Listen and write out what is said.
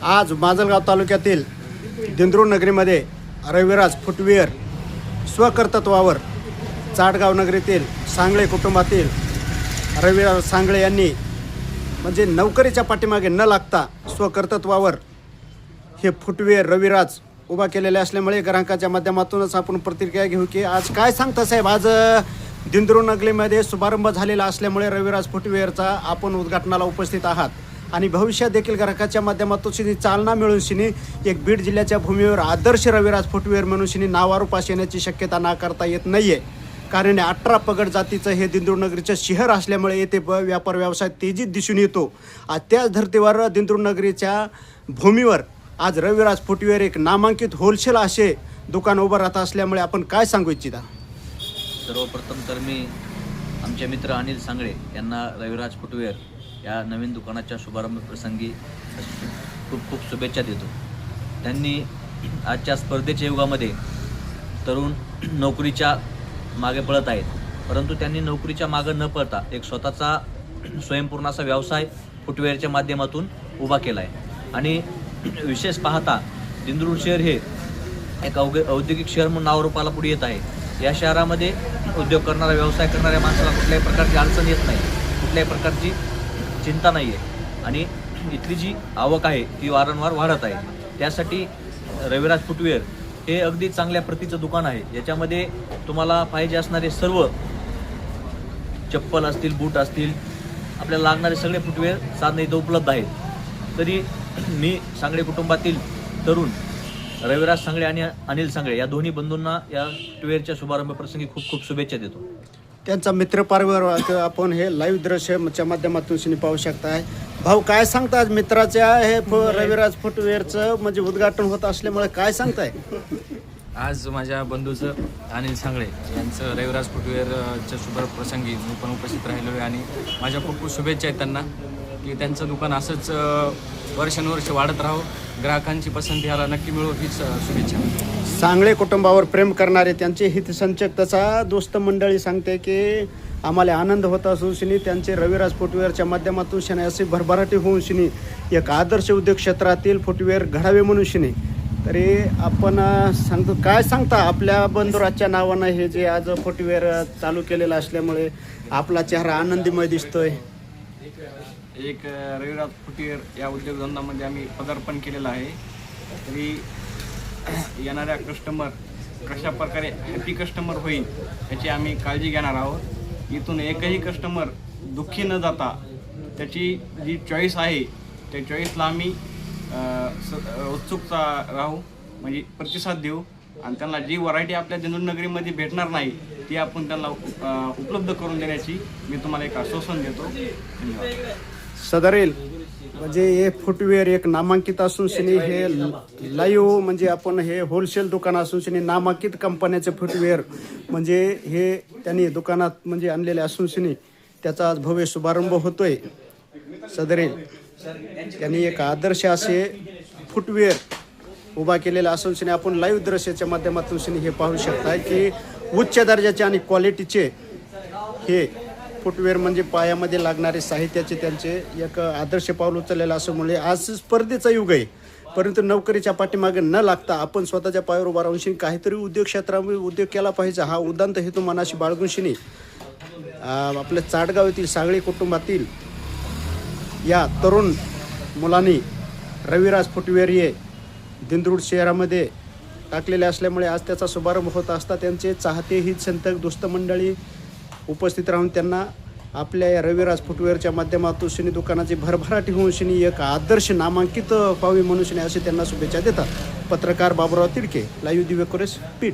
आज माजलगाव तालुक्यातील दिंद्रू नगरीमध्ये रविराज फुटवेअर स्वकर्तृत्वावर चाडगाव नगरीतील सांगळे कुटुंबातील रविराज सांगळे यांनी म्हणजे नोकरीच्या पाठीमागे न लागता स्वकर्तृत्वावर हे फुटवेअर रविराज उभा केलेले असल्यामुळे ग्राहकाच्या माध्यमातूनच आपण प्रतिक्रिया घेऊ की आज काय सांगता साहेब. आज दिंद्रू नगरीमध्ये शुभारंभ झालेला असल्यामुळे रविराज फुटवेअरचा आपण उद्घाटनाला उपस्थित आहात आणि भविष्यात देखील ग्राहकाच्या माध्यमातून चालना मिळून शिनी एक बीड जिल्ह्याच्या भूमीवर आदर्श रविराज फुटवेअर म्हणून शिनी नावारूपास येण्याची शक्यता नाकारता येत नाही आहे. कारण 18 पगड जातीचं हे दिंद्रू नगरीचं शहर असल्यामुळे येथे व्यापार व्यवसाय तेजीत दिसून येतो. त्याच धर्तीवर दिंद्रू नगरीच्या भूमीवर आज रविराज फुटवेअर एक नामांकित होलसेल असे दुकान उभं राहत असल्यामुळे आपण काय सांगू इच्छिता. सर्वप्रथम तर मी आमचे मित्र अनिल सांगळे यांना रविराज फुटवेअर या नवीन दुकानाच्या शुभारंभ प्रसंगी खूप खूप शुभेच्छा देतो. त्यांनी आजच्या स्पर्धेच्या युगामध्ये तरुण नोकरीच्या मागे पळत आहेत, परंतु त्यांनी नोकरीच्या मागे न पळता एक स्वतःचा स्वयंपूर्ण असा व्यवसाय फुटवेअरच्या माध्यमातून उभा केला आहे. आणि विशेष पाहता दिंद्रू शहर हे एक औद्योगिक शहर म्हणून नावारूपाला पुढे येत आहे. या शहरामध्ये उद्योग करणारा व्यवसाय करणाऱ्या माणसाला कुठल्याही प्रकारची अडचण येत नाही, कुठल्याही प्रकारची चिंता नाही आहे आणि इथली जी आवक आहे ती वारंवार वाढत आहे. त्यासाठी रविराज फुटवेअर हे अगदी चांगल्या प्रतीचं दुकान आहे. याच्यामध्ये तुम्हाला पाहिजे असणारे सर्व चप्पल असतील, बूट असतील, आपल्याला लागणारे सगळे फुटवेअर साधने इथं उपलब्ध आहेत. तरी मी सांगळे कुटुंबातील तरुण रविराज सांगळे आणि अनिल सांगळे या दोन्ही बंधूंना या फुटवेअरच्या शुभारंभ प्रसंगी खूप खूप शुभेच्छा देतो. त्यांचा मित्रपारवर आपण हे लाईव्ह दृश्याच्या माध्यमातून पाहू शकताय. भाऊ काय सांगता आज मित्राच्या हे रविराज फुटवेअरचं म्हणजे उद्घाटन होत असल्यामुळे काय सांगताय. आज माझ्या बंधूचं अनिल सांगळे यांचं रविराज फुटवेअरच्या शुभारंभ प्रसंगी मी पण उपस्थित राहिलो आहे आणि माझ्या खूप खूप शुभेच्छा आहेत त्यांना की त्यांचं दुकान असंच वर्षानुवर्ष वाढत राहो, ग्राहकांची पसंती ह्याला नक्की मिळो हीच शुभेच्छा. सांगळे कुटुंबावर प्रेम करणारे त्यांचे हितसंचक तसा दोस्त मंडळी सांगते की आम्हाला आनंद होत असून शिनी त्यांचे रविराज फुटवेअरच्या माध्यमातून शिनी असे भरभराटी होऊन शिनी एक आदर्श उद्योग क्षेत्रातील फुटवेअर घडावे म्हणून शिनी. तरी आपण सांगतो काय सांगता आपल्या बंधुराजच्या नावानं हे जे आज फुटवेअर चालू केलेलं असल्यामुळे आपला चेहरा आनंदीमय दिसतोय. एक रविराज फुटवेअर या उद्योगधंद्यामध्ये आम्ही पदार्पण केलेलं आहे. तरी येणाऱ्या कस्टमर कशा प्रकारे हॅपी कस्टमर होईल याची आम्ही काळजी घेणार आहोत. इथून एकही कस्टमर दुःखी न जाता त्याची जी चॉईस आहे त्या चॉईसला आम्ही उत्सुकता राहू, म्हणजे प्रतिसाद देऊ आणि त्यांना जी व्हरायटी आपल्या दिंद्रू नगरीमध्ये भेटणार नाही ती आपण त्यांना उपलब्ध करून देण्याची मी तुम्हाला एक आश्वासन देतो. धन्यवाद. सदरील म्हणजे हे फुटवेअर एक नामांकित असून शिनी हे लाईव्ह म्हणजे आपण हे होलसेल दुकान असून शिनी नामांकित कंपन्याचे फुटवेअर म्हणजे हे त्यांनी दुकानात म्हणजे आणलेले असून शिनी त्याचा आज भव्य शुभारंभ होतोय. सदरील त्यांनी एक आदर्श असे फुटवेअर उभा केलेला असून शिनी आपण लाईव्ह दृश्याच्या माध्यमातून शिनी हे पाहू शकता की उच्च दर्जाचे आणि क्वालिटीचे हे फुटवेअर म्हणजे पायामध्ये लागणारे साहित्याचे त्यांचे एक आदर्श पाऊल उचललेलं असल्यामुळे आज स्पर्धेचा युग आहे, परंतु नोकरीच्या पाठीमागे न लागता आपण स्वतःच्या पायावर उभा राहून शिनी काहीतरी उद्योग क्षेत्रामध्ये उद्योग केला पाहिजे हा उदांत हेतू मनाशी बाळगून शिनी आपल्या चाडगाव येथील सांगळे कुटुंबातील या तरुण मुलांनी रविराज फुटवेअर हे दिंद्रू शहरामध्ये टाकलेले असल्यामुळे आज त्याचा शुभारंभ होत असता त्यांचे चाहते ही संतक दोस्त मंडळी उपस्थित राहून त्यांना आपल्या या रविराज फुटवेअरच्या माध्यमातून शिनी दुकानाची भरभराटी होऊन शिनी एक आदर्श नामांकित व्हावी म्हणून शिनी असे त्यांना शुभेच्छा देतात. पत्रकार बाबुराव तिडके, लाईव्ह दिव्य कोरेस, बीड.